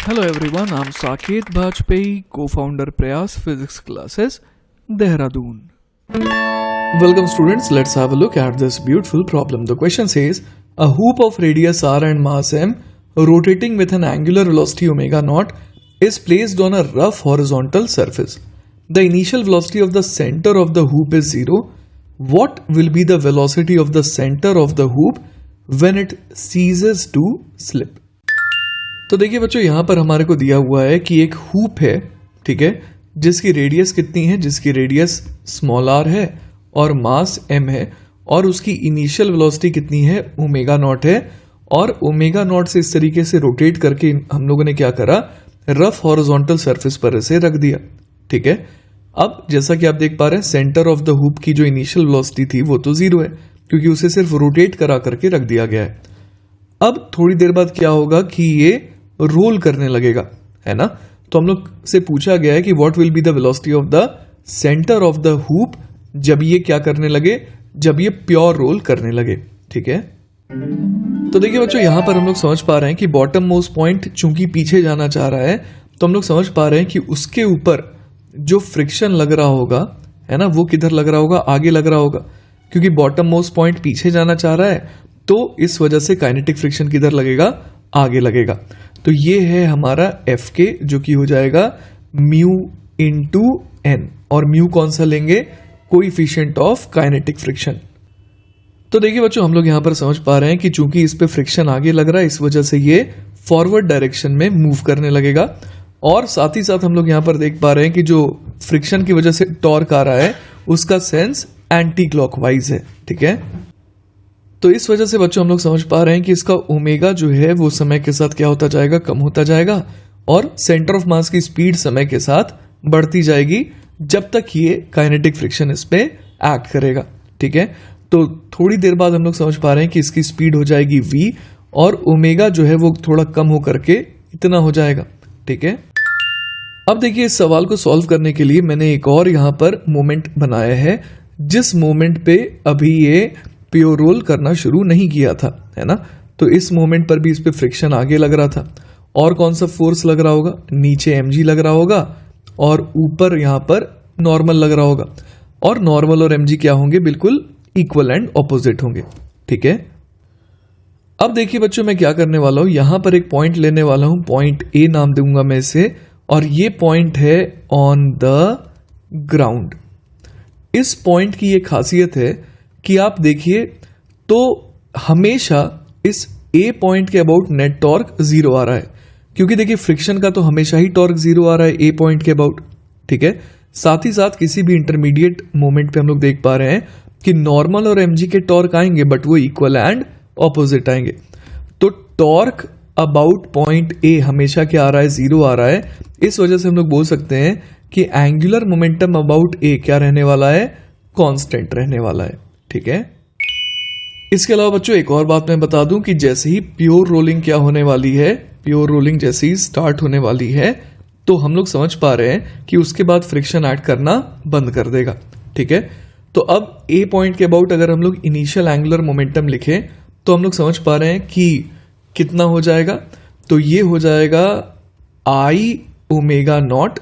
Hello everyone, I'm Saket Bajpayee, co-founder Prayas Physics Classes, Dehradun. Welcome students, let's have a look at this beautiful problem. The question says, a hoop of radius r and mass m rotating with an angular velocity omega naught is placed on a rough horizontal surface. The initial velocity of the center of the hoop is 0. What will be the velocity of the center of the hoop when it ceases to slip? तो देखिए बच्चों, यहाँ पर हमारे को दिया हुआ है कि एक हूप है, ठीक है, जिसकी रेडियस कितनी है, जिसकी रेडियस स्मॉल r है और मास m है और उसकी इनिशियल वेलोसिटी कितनी है, ओमेगा नॉट है। और ओमेगा नॉट से इस तरीके से रोटेट करके हम लोगों ने क्या करा, रफ हॉरिजॉन्टल सरफेस पर इसे रख दिया, ठीक है। अब जैसा कि आप देख पा रहे हैं, सेंटर ऑफ द हूप की जो इनिशियल वेलोसिटी थी वो तो 0 है, क्योंकि उसे सिर्फ रोटेट करा करके रख दिया गया है। अब थोड़ी देर बाद क्या होगा कि ये रोल करने लगेगा, है ना। तो हम लोग से पूछा गया है कि what will be the velocity of the centre of the hoop जब ये क्या करने लगे, जब ये प्योर रोल करने लगे, ठीक है। तो देखिए बच्चों, यहां पर हम लोग समझ पा रहे हैं कि बॉटम मोस्ट पॉइंट चूंकि पीछे जाना चाह रहा है, तो हम लोग समझ पा रहे हैं कि उसके ऊपर जो फ्रिक्शन लग रहा होगा, है ना, वो किधर लग रहा होगा, आगे लग रहा होगा, क्योंकि बॉटम मोस्ट पॉइंट पीछे जाना चाह रहा है, तो इस वजह से काइनेटिक फ्रिक्शन किधर लगेगा, आगे लगेगा। तो ये है हमारा एफ के, जो कि हो जाएगा म्यू इंटू एन, और म्यू कौन सा लेंगे, कोएफिशिएंट ऑफ काइनेटिक फ्रिक्शन। तो देखिए बच्चों, हम लोग यहां पर समझ पा रहे हैं कि चूंकि इस पे फ्रिक्शन आगे लग रहा है, इस वजह से ये फॉरवर्ड डायरेक्शन में मूव करने लगेगा। और साथ ही साथ हम लोग यहां पर देख पा रहे हैं कि जो फ्रिक्शन की वजह से टॉर्क आ रहा है उसका सेंस एंटी क्लॉकवाइज है, ठीक है। तो इस वजह से बच्चों हम लोग समझ पा रहे हैं कि इसका ओमेगा जो है वो समय के साथ क्या होता जाएगा, कम होता जाएगा, और सेंटर ऑफ मास की स्पीड समय के साथ बढ़ती जाएगी जब तक ये काइनेटिक फ्रिक्शन इस पे एक्ट करेगा, ठीक है। तो थोड़ी देर बाद हम लोग समझ पा रहे हैं कि इसकी स्पीड हो जाएगी v और ओमेगा जो है वो थोड़ा कम होकर के इतना हो जाएगा, ठीक है। अब देखिए, इस सवाल को सॉल्व करने के लिए मैंने एक और यहाँ पर मोमेंट बनाया है, जिस मोमेंट पे अभी ये प्योर रोल करना शुरू नहीं किया था, है ना। तो इस मोमेंट पर भी इस पे फ्रिक्शन आगे लग रहा था, और कौन सा फोर्स लग रहा होगा, नीचे mg लग रहा होगा और ऊपर यहां पर नॉर्मल लग रहा होगा, और नॉर्मल और mg क्या होंगे, बिल्कुल इक्वल एंड ऑपोजिट होंगे, ठीक है। अब देखिए बच्चों, मैं क्या करने वाला हूं, यहां पर एक पॉइंट लेने वाला हूं, पॉइंट ए नाम दूंगा मैं इसे, और ये पॉइंट है ऑन द ग्राउंड। इस पॉइंट की ये खासियत है कि आप देखिए तो हमेशा इस ए पॉइंट के अबाउट नेट टॉर्क 0 आ रहा है, क्योंकि देखिए फ्रिक्शन का तो हमेशा ही टॉर्क 0 आ रहा है ए पॉइंट के अबाउट, ठीक है। साथ ही साथ किसी भी इंटरमीडिएट मोमेंट पे हम लोग देख पा रहे हैं कि नॉर्मल और mg के टॉर्क आएंगे, बट वो इक्वल एंड ऑपोजिट आएंगे। तो टॉर्क अबाउट पॉइंट ए हमेशा क्या आ रहा है, 0 आ रहा है। इस वजह से हम लोग बोल सकते हैं कि एंगुलर मोमेंटम अबाउट ए क्या रहने वाला है, कांस्टेंट रहने वाला है, ठीक है। इसके अलावा बच्चों एक और बात मैं बता दूं कि जैसे ही प्योर रोलिंग क्या होने वाली है, प्योर रोलिंग जैसे ही स्टार्ट होने वाली है, तो हम लोग समझ पा रहे हैं कि उसके बाद फ्रिक्शन ऐड करना बंद कर देगा, ठीक है। तो अब ए पॉइंट के अबाउट अगर हम लोग इनिशियल एंगुलर मोमेंटम लिखें, तो हम लोग समझ पा रहे हैं कि कितना हो जाएगा, तो ये हो जाएगा आई ओमेगा नॉट।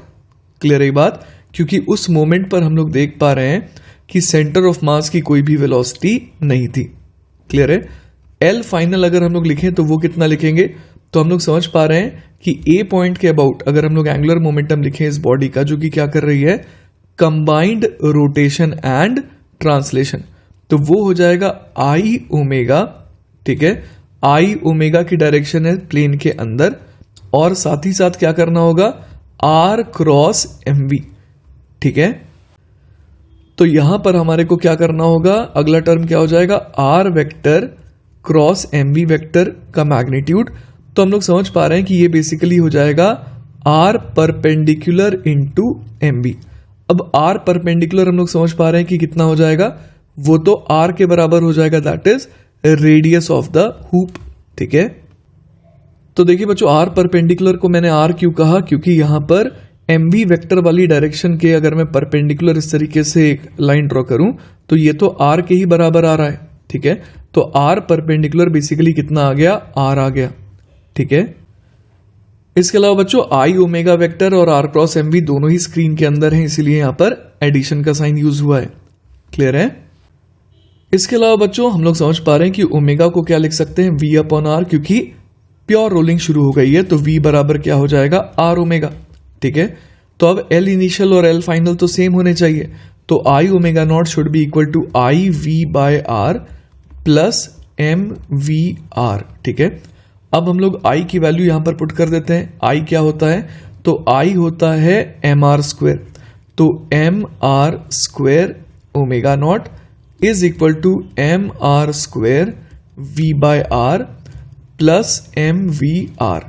क्लियर है बात, क्योंकि उस मोमेंट पर हम लोग देख पा रहे हैं कि सेंटर ऑफ मास की कोई भी वेलोसिटी नहीं थी। क्लियर है। एल फाइनल अगर हम लोग लिखें तो वो कितना लिखेंगे, तो हम लोग समझ पा रहे हैं कि ए पॉइंट के अबाउट अगर हम लोग एंगुलर मोमेंटम लिखें इस बॉडी का, जो कि क्या कर रही है, कंबाइंड रोटेशन एंड ट्रांसलेशन, तो वो हो जाएगा आई ओमेगा, ठीक है। आई ओमेगा की डायरेक्शन है प्लेन के अंदर, और साथ ही साथ क्या करना होगा, आर क्रॉस एम वी, ठीक है। तो यहां पर हमारे को क्या करना होगा, अगला टर्म क्या हो जाएगा, R vector cross M V vector का मैग्नीट्यूड। तो हम लोग समझ पा रहे हैं कि ये बेसिकली हो जाएगा R perpendicular into M V. अब आर परपेंडिकुलर हम लोग समझ पा रहे हैं कि कितना हो जाएगा, वो तो आर के बराबर हो जाएगा, that is radius of the hoop, ठीक है। तो देखिए बच्चों, आर परपेंडिकुलर को मैंने आर क्यों कहा, क्योंकि यहां पर एम वी वेक्टर वाली डायरेक्शन के अगर मैं परपेंडिकुलर इस तरीके से एक लाइन ड्रॉ करूं, तो ये तो आर के ही बराबर आ रहा है, ठीक है। तो आर परपेंडिकुलर बेसिकली कितना आ गया, आर आ गया, ठीक है। इसके अलावा बच्चों आई ओमेगा वेक्टर और आर क्रॉस एम वी दोनों ही स्क्रीन के अंदर हैं, इसीलिए यहां पर एडिशन का साइन यूज हुआ है। क्लियर है? इसके अलावा बच्चों हम लोग समझ पा रहे हैं कि ओमेगा को क्या लिख सकते हैं, वी अपॉन आर, क्योंकि प्योर रोलिंग शुरू हो गई है तो वी बराबर क्या हो जाएगा, आर ओमेगा। ठीक है, तो अब एल इनिशियल और एल फाइनल तो सेम होने चाहिए, तो I omega not should be equal to I V by R plus M V R. ठीक है, अब हम लोग आई की वैल्यू यहां पर पुट कर देते हैं। आई क्या होता है, तो आई होता है एम आर स्क्वेयर, तो M R square omega naught is equal to M R square V by R plus M V R.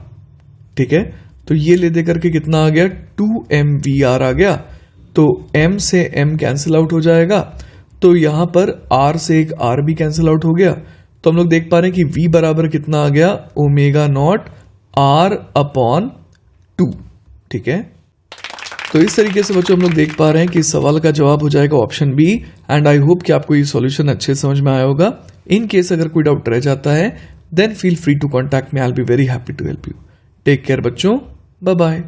ठीक है, तो ये ले दे करके कितना आ गया, 2mVr आ गया, तो m से m कैंसिल आउट हो जाएगा, तो यहां पर r से एक r भी कैंसिल आउट हो गया, तो हम लोग देख पा रहे हैं कि v बराबर कितना आ गया, ओमेगा नॉट r अपॉन 2। ठीक है, तो इस तरीके से बच्चों हम लोग देख पा रहे हैं कि इस सवाल का जवाब हो जाएगा option B. And I hope कि आपको ये सॉल्यूशन अच्छे समझ में आया होगा। इन केस अगर कोई डाउट रह जाता है then feel free to contact me, I will be very happy to help you. Take care बच्चों, बाय बाय।